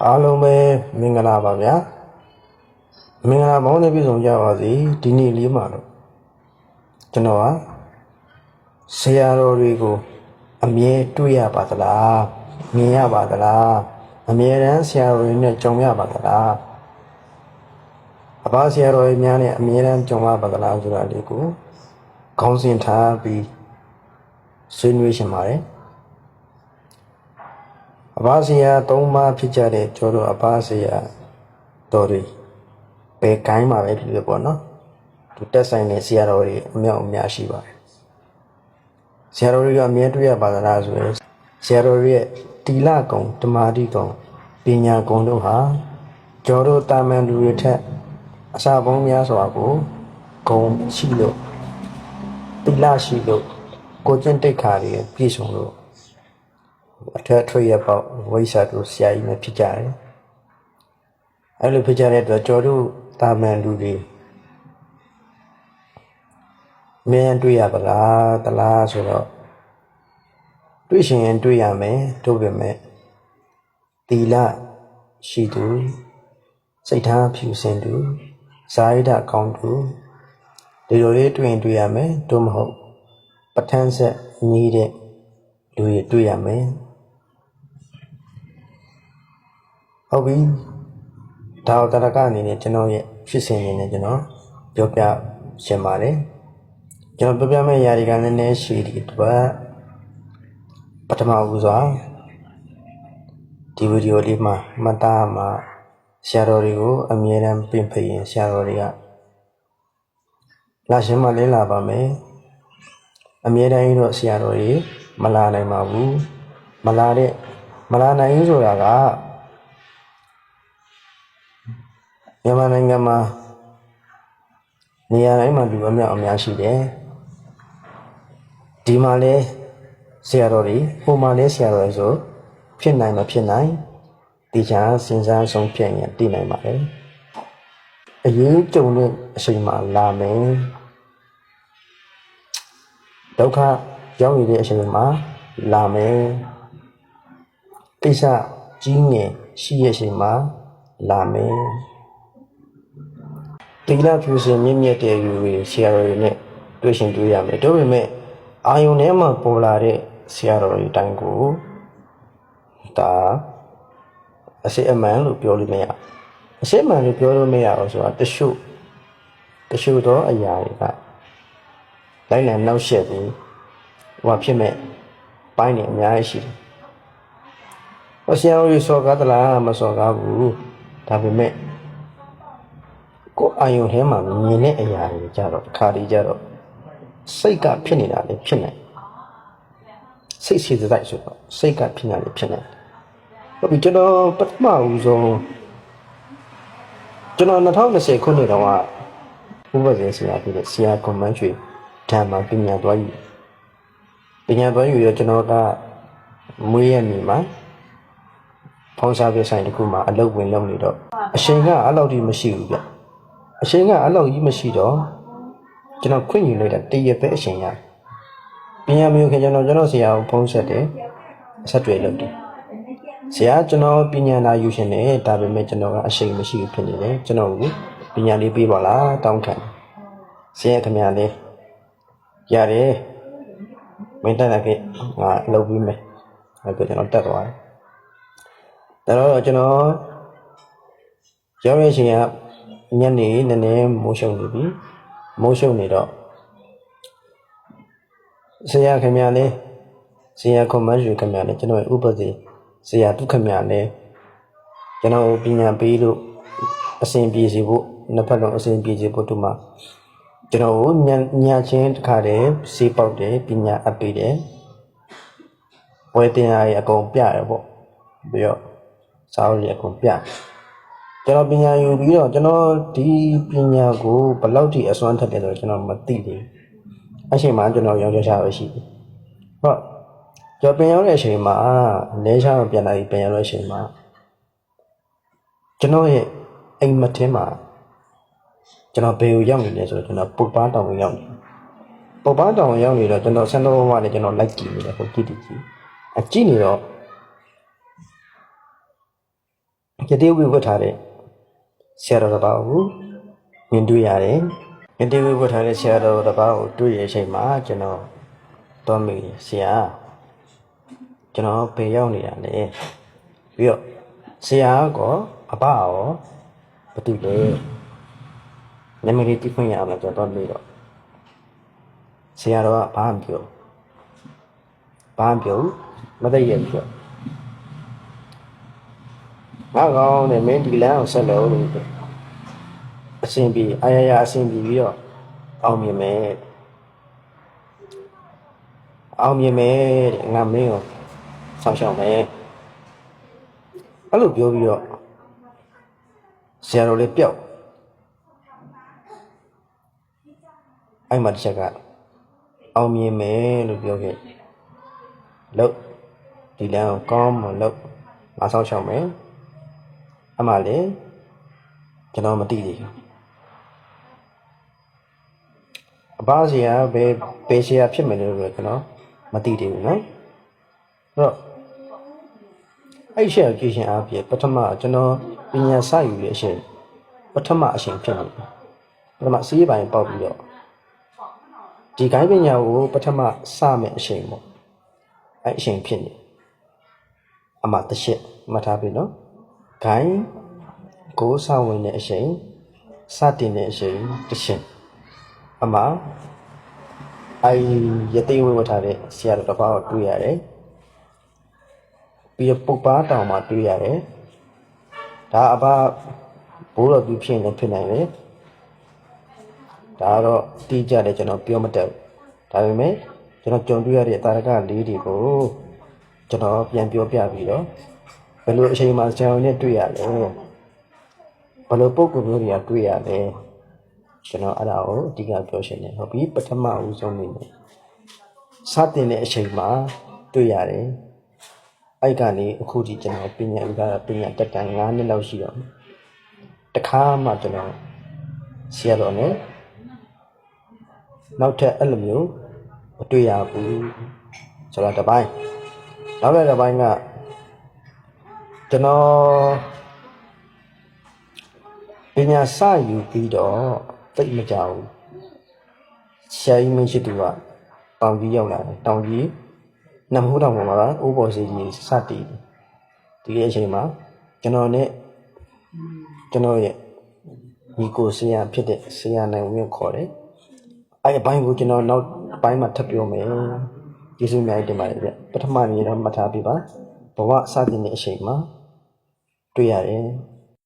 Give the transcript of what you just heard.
အားလုံးပဲမင်္ဂလာပါဗျာမင်္ဂလာပေါင်းနဲ့ပြည့်စုံကြပါစေဒီနေ့လေးမှာတော့ကျွန်တော်ကဆရာတော်တွေကိုအမြဲတွေ့ရပါသလားမြင်ရပါသလားအမြဲတမ်းဆရာတော်တွေနဲ့ကြုံရပါသလားအဘဆရာတော်တွေများနဲ့အမြဲတမ်းကြုံရပါသလားဆိုတာလေးကိုခေါင်းစဉ်ထားပြီးဆွေးနွေးရှင်ပါတယ်အဘဆရာ၃ပါးဖြစ်ကြတဲ့ကျော်တို့အဘဆရာတော်တွေဘယ်ကိုင်းမှာပဲဖြစ်ဖြစ်ပေါ့နော်သူတက်ဆိုင်တဲ့ဆရာတော်တွေအမြောက်အများရှိပါတယ်ဆရာတော်တွေကအမြဲတွေ့ရပါသလားဆိုရင်ဆရာတော်တွေရဲ့တီလကုံဓမ္မာတိကုံပညာကုံတို့ဟာကျော်တို့တာမန်လူတွေထက်အစာပေါင်းများစွာကိုဂုံရှိလို့တီလရှိလို့ကိုကျင့်တိတ်ခါတွေပြည့်စုံလို့အထက်ထွေရပေါက်ဝိဆာတို့ဆရာကြီးနဲ့ဖြစ်ကြတယ်အဲ့လိုဖြစ်ကြတဲ့အတွက်ကျော်တို့တာမန်လူတွေမင်းတွေ့ရပါလားတလားဆိုတော့တွေ့ရှင်ရင်တွေ့ရမယ်တို့ပေမဲ့တီလရှိသူစိတ်ထားဖြူစင်သူဇာယဒကောင်းသူဒီလိုလေးတွေ့ရင်တွေ့ရမယ်တို့မဟုတ်ပဋ္ဌာန်းဆက်ညီးတဲ့လူတွေတွေ့ရမယ်ဟုတ်ပြီဒါတော့တရကအနေနဲ့ကျွန်တော်ရဲ့ဖြစ်စဉ်အနေနဲ့ကျွန်တော်ပြောပြရှင်ပါတယ်ကျွန်တော်ပြောပြမယ့်ຢာတွေကနည်းနည်းရှိဒီတော့ပထမဦးစွာဒီဗီဒီယိုလေးမှာမှတ်သားမှာဆရာတော်တွေကိုအမြဲတမ်းပင့်ဖိတ်ရင်ဆရာတော်တွေကလာရှင်မလဲလာပါမယ်အမြဲတမ်းတော့ဆရာတော်တွေမလာနိုင်ပါဘူးမလာနိုင်ဆိုတာကမြန်မာနိုင်ငံမှာနေရာတိုင်းမှာလူအများအများရှိတယ်ဒီမှာလဲဆရာတော်တွေဟိုမှာလဲဆရာတော်တွေဆိုဖြစ်နိုင်မဖြစ်နိုင်ဒီချာစဉ်းစားဆုံးဖြတ်ရင်သိနိုင်ပါတယ်အရင်ကြုံတဲ့အချိန်မှာလာမယ်ဒုက္ခရောက်နေတဲ့အချိန်မှာလာမယ်ကိစ္စကြီးငယ်ရှိတဲ့အချိန်မှာလာမယ်တိလဖြူစင်မြင့်မြတ်တဲ့လူတွေဆရာတော်တွေနဲ့တွေ့ရှင်တွေ့ရမယ်ဒါပေမဲ့အာယုန်ထဲမှာပေါ်လာတဲ့ဆရာတော်တွေတိုင်းကိုဒါအစစ်အမှန်လို့ပြောလို့မရအစစ်အမှန်လို့ပြောလို့မရအောင်ဆိုတာတချို့သောအရာတွေကလိုက်လံနောက်ဆက်ပြီးဟိုဖြစ်မဲ့ပိုင်းနေအများကြီးရှိတယ်။ဆရာတော်ကြီးစော်ကားသလားမစော်ကားဘူးဒါပေမဲ့ကိုယ်အာယုန်ထဲမှာမြင်တဲ့အရာတွေကြတော့တစ်ခါတည်းကြတော့စိတ်ကဖြစ်နေတာလေဖြစ်နေစိတ်စီစတိုက်ဆိုတော့စိတ်ကဖြစ်နေတာလေဖြစ်နေဟုတ်ပြီကျွန်တော်ပထမဦးဆုံးကျွန်တော်2020ခုနှစ်တုန်းကဥပဒေဆရာဖြစ်တဲ့ဆရာကွန်မန်းချွေဓမ္မပညာသွားယူရကျွန်တော်ကမွေးရနေမှာဖောင်းစားပြဆိုင်တစ်ခုမှာအလုပ်ဝင်လုပ်နေတော့အချိန်ကအဲ့လောက်ကြီးမရှိဘူးဗျအချိန်ကအဲ့လောက်ကြီးမရှိတော့ကျွန်တော်ခွင့်ယူလိုက်တာတရက်ပဲအချိန်ရပညာမျိုးခင်ကျွန်တော်ဆရာကိုဖုန်းဆက်တယ်ဆက်တွေ့လုပ်တယ်ဆရာကျွန်တော်ပညာလာယူရှင်တယ်ဒါပေမဲ့ကျွန်တော်ကအချိန်မရှိဘူးဖြစ်နေတယ်ကျွန်တော်ကိုပညာလေးပေးပါလားတောင်းခံဆရာခင်ဗျာလေးရတယ်မင်းတက်လာခဲ့ငါလုပ်ပြီးမယ်အဲ့ဒါကျွန်တော်တက်သွားတယ်ဒါတော့ကျွန်တော်ရောက်ရချိန်ကညနေနည်းနည်းမိုးရှုံနေပြီမိုးရှုံနေတော့ဆရာခင်ဗျာလေးဆရာကွန်မန်းရွှေခင်ဗျာလေးကျွန်တော်ဥပဒေဆရာဒုခင်ဗျာလေးကျွန်တော်ပညာပေးလို့အစဉ်ပြေစီဖို့နှစ်ဖက်လုံးအစဉ်ပြေစီဖို့တို့မှာကျွန်တော်ညချင်းတစ်ခါတည်းစေးပေါက်တယ်ပညာအပ်ပေးတယ်ဝယ်တင်အားရအကုန်ပြရပေါ့ပြီးတော့စာအုပ်ရအကုန်ပြကျွန်တော်ပညာယူပြီးတော့ကျွန်တော်ဒီပညာကိုဘယ်လောက်ထိအစွမ်းထက်တယ်ဆိုတော့ကျွန်တော်မသိသေးဘူးအချိန်မှကျွန်တော်ရောင်းချပဲရှိတယ်ဟုတ်ကျွန်တော်ပြန်ရောက်တဲ့အချိန်မှာလဲချာပြန်လာပြီးပြန်ရောက်တဲ့အချိန်မှာကျွန်တော်ရဲ့အိမ်မထင်းမှာကျွန်တော်ဘယ်ကိုရောက်နေလဲဆိုတော့ကျွန်တော်ပုတ်ပါတောင်ကိုရောက်နေပုတ်ပါတောင်ကိုရောက်နေတော့ကျွန်တော်ဆန်းတော်ဘဝနဲ့ကျွန်တော်လိုက်ကြည့်နေတယ်ဟိုကြည့်အကြည့်နေတော့ ယတိဝိဝတ်ထားတဲ့ဆရာတော်တစ်ပါးကိုမြင်တွေ့ရတယ်ယတိဝိဝတ်ထားတဲ့ဆရာတော်တစ်ပါးကိုတွေ့ရတဲ့အချိန်မှာကျွန်တော်သွားမိဆရာကျွန်တော်ဘယ်ရောက်နေတာလဲပြီးတော့ဆရာကအဘရောဘာတူလဲနမရီတိဖွင့်ရအောင်ကျွန်တော်သွားမိတော့ဆရာတော်ကဘာမှမပြောမသိရဘူးငါကောင်းတယ်မင်းဒီလမ်းကိုဆက်လို့အဆင်ပြေအဆင်ပြေပြီးတော့အောင်မြင်မယ်တဲ့ငါမင်းကိုဆောင်းရှောက်မယ်အဲ့လိုပြောပြီးတော့ဆရာတော်လေးပျောက်အဲ့မှာတစ်ချက်ကအောင်မြင်မယ်လို့ပြောခဲ့လို့ဒီလမ်းကိုကောင်းမလို့ငါဆောင်းရှောက်မယ်အမှလည်းကျွန်တော်မသိသေးဘူးအဘဆရာဘယ်ဆရာဖြစ်မယ်လို့ကျွန်တော်မသိသေးဘူးနော်အဲ့တော့အဲ့ဆရာကြည့်ရှင်အားဖြင့်ပထမကျွန်တော်ပညာစယူရတဲ့အချိန်ပထမအချိန်ဖြစ်နေပထမစီးပိုင်းပေါက်ပြီးတော့ဒီကိုင်းပညာကိုပထမစမယ်အချိန်ပေါ့အဲ့အချိန်ဖြစ်နေအမှတစ်ချက်မှတ်ထားပြီနော်ဂိုင်းကိုစဝင်တဲ့အချိန်စတင်တဲ့အချိန်တစ်ချက်အမှယတိဝိဝတ်ထားတဲ့ဆရာတော်တစ်ပါးကိုတွေ့ရတယ်ပြီးတော့ပုပ္ပါတောင်မှာတွေ့ရတယ်ဒါအဘဘိုးတော်သူဖြစ်နေဖြစ်နိုင်တယ်ဒါတော့တိကျတယ်ကျွန်တော်ပြောမတတ်ဘူးဒါပေမဲ့ကျွန်တော်ကြုံတွေ့ရတဲ့တာရကလေးတွေကိုကျွန်တော်ပြန်ပြောပြပြီးတော့ဘယ်လိုအချိန်မှဆရာတော်နဲ့တွေ့ရလဲဘယ်လိုပုံကူမျိုးတွေကတွေ့ရလဲကျွန်တော်အဲ့ဒါကိုအဓိကပြောရှင်းတယ်ဟုတ်ပြီပထမဦးဆုံးနေတယ်စတင်တဲ့အချိန်မှာတွေ့ရတယ်အဲ့ကနေအခုထိကျွန်တော်ပညာတက်တန်း9နှစ်လောက်ရှိတော့တခါမှကျွန်တော်ဆရာတော်နဲ့နောက်ထပ်အဲ့လိုမျိုးမတွေ့ရဘူးဆိုတော့တစ်ပိုင်းနောက်တစ်ပိုင်းကကျွန်တော်ပညာစယူပြီးတော့တိတ်မကြဘူးဆရာကြီးမင်းရှိသူကတောင်ကြီးရောက်လာတယ်တောင်ကြီးနမဟိုးတောင်ပေါ်မှာအိုးပေါ်စီကြီးစတည်ဒီအချိန်မှာကျွန်တော်နဲ့ကျွန်တော်ရဲ့ညီကိုဆရာဖြစ်တဲ့ဆရာနိုင်ဝင်းခေါ်တယ်အဲ့အပိုင်းကိုကျွန်တော်နောက်အပိုင်းမှာထပ်ပြောမယ်ကျေးဇူးအများကြီးတင်ပါတယ်ဗျပထမနေ့တော့မှတ်ထားပြပါဘဝစတင်တဲ့အချိန်မှာတွေ့ရတယ်